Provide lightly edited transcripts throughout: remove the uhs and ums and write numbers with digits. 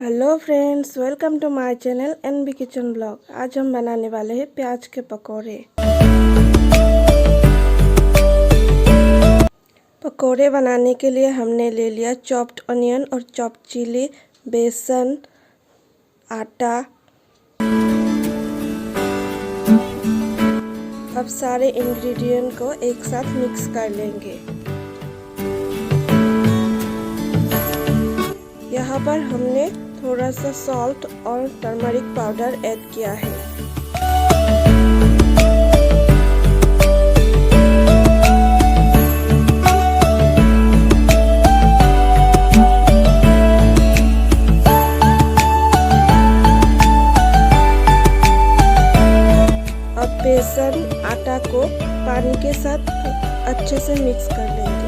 Hello friends, welcome to my channel NB kitchen blog. आज हम बनाने वाले हैं प्याज के पकोड़े। पकोड़े बनाने के लिए हमने ले लिया चॉप्ड अनियन और चॉप्ड चिली, बेसन, आटा। अब सारे इंग्रेडिएंट को एक साथ मिक्स कर लेंगे। यहाँ पर हमने थोड़ा सा सॉल्ट और टर्मरिक पाउडर ऐड किया है। अब बेसन आटा को पानी के साथ अच्छे से मिक्स कर लेंगे।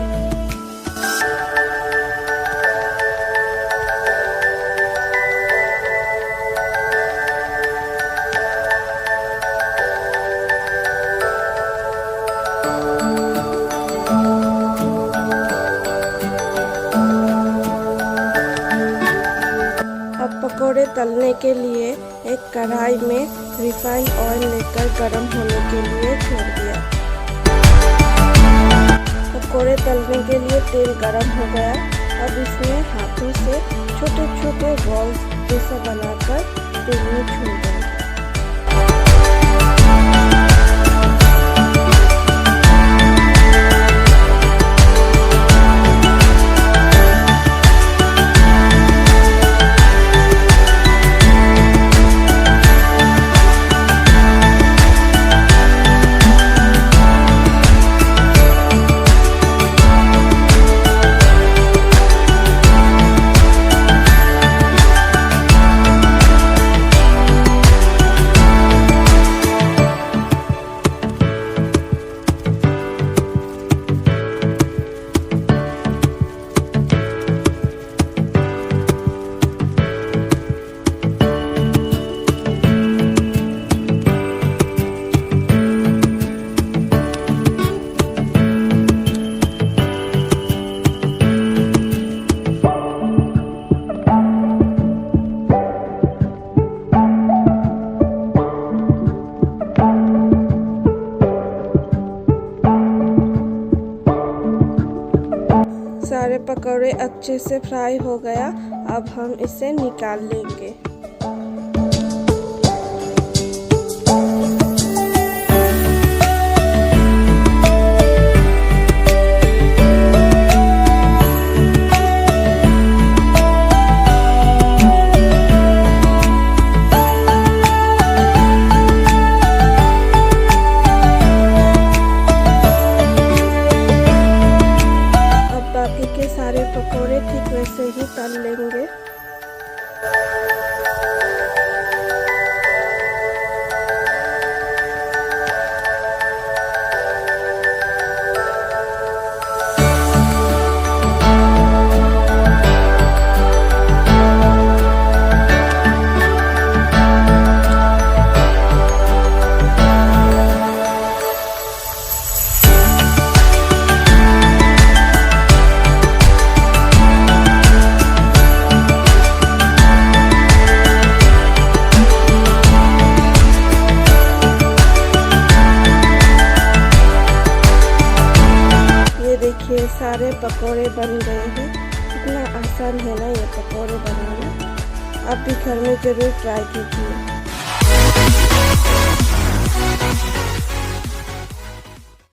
पकोड़े तलने के लिए एक कढ़ाई में रिफाइंड ऑयल लेकर गरम होने के लिए छोड़ दिया। पकोड़े तलने के लिए तेल गरम हो गया। अब इसमें हाथों से छोटे छोटे बॉल्स जैसा बनाकर तेल में छोड़ देंगे। सारे पकौड़े अच्छे से फ्राई हो गया। अब हम इसे निकाल लेंगे। सारे पकोड़े ठीक वैसे ही तल लेंगे। देखिए सारे पकोड़े बन गए हैं। कितना आसान है ना ये पकोड़े बनाना। आप भी घर में ज़रूर ट्राई कीजिए।